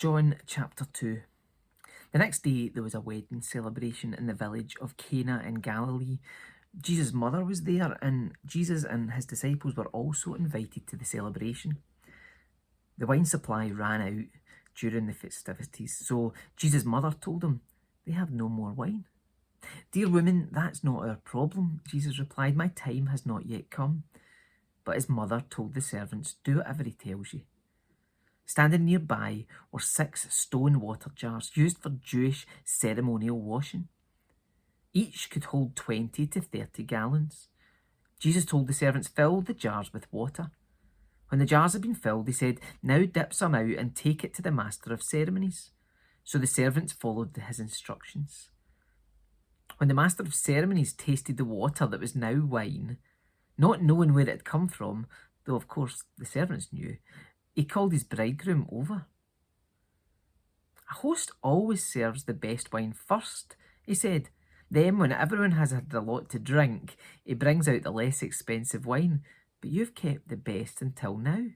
John chapter 2. The next day there was a wedding celebration in the village of Cana in Galilee. Jesus' mother was there, and Jesus and his disciples were also invited to the celebration. The wine supply ran out during the festivities, so Jesus' mother told him, "They have no more wine." "Dear woman, that's not our problem," Jesus replied. "My time has not yet come." But his mother told the servants, "Do whatever he tells you." Standing nearby were 6 stone water jars used for Jewish ceremonial washing. Each could hold 20 to 30 gallons. Jesus told the servants, "Fill the jars with water." When the jars had been filled, he said, "Now dip some out and take it to the master of ceremonies." So the servants followed his instructions. When the master of ceremonies tasted the water that was now wine, not knowing where it had come from, though of course the servants knew, he called his bridegroom over. "A host always serves the best wine first," he said. "Then, when everyone has had a lot to drink, he brings out the less expensive wine. But you've kept the best until now."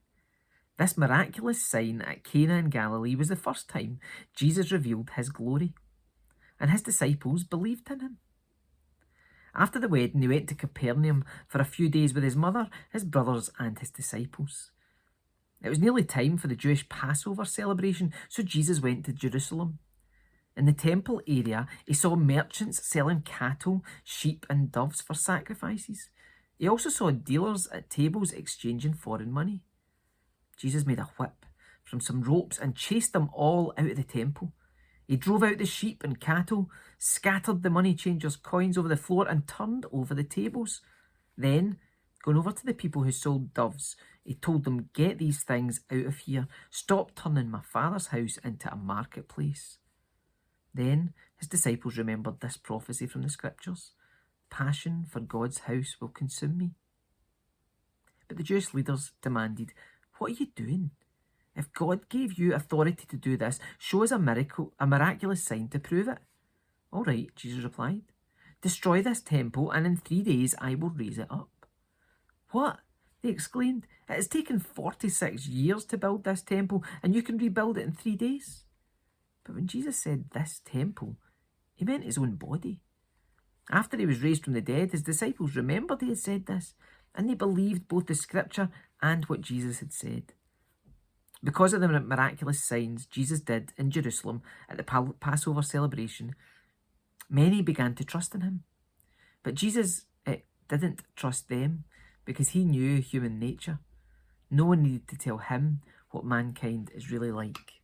This miraculous sign at Cana in Galilee was the first time Jesus revealed his glory, and his disciples believed in him. After the wedding, he went to Capernaum for a few days with his mother, his brothers, and his disciples. It was nearly time for the Jewish Passover celebration, so Jesus went to Jerusalem. In the temple area, he saw merchants selling cattle, sheep, and doves for sacrifices. He also saw dealers at tables exchanging foreign money. Jesus made a whip from some ropes and chased them all out of the temple. He drove out the sheep and cattle, scattered the money changers' coins over the floor, and turned over the tables. Then, going over to the people who sold doves, he told them, "Get these things out of here. Stop turning my Father's house into a marketplace." Then his disciples remembered this prophecy from the scriptures: "Passion for God's house will consume me." But the Jewish leaders demanded, "What are you doing? If God gave you authority to do this, show us a miraculous sign to prove it." "All right," Jesus replied. "Destroy this temple, and in 3 days I will raise it up." "What?" they exclaimed. "It has taken 46 years to build this temple, and you can rebuild it in 3 days." But when Jesus said this temple, he meant his own body. After he was raised from the dead, his disciples remembered he had said this, and they believed both the scripture and what Jesus had said. Because of the miraculous signs Jesus did in Jerusalem at the Passover celebration, many began to trust in him. But Jesus didn't trust them because he knew human nature. No one needed to tell him what mankind is really like.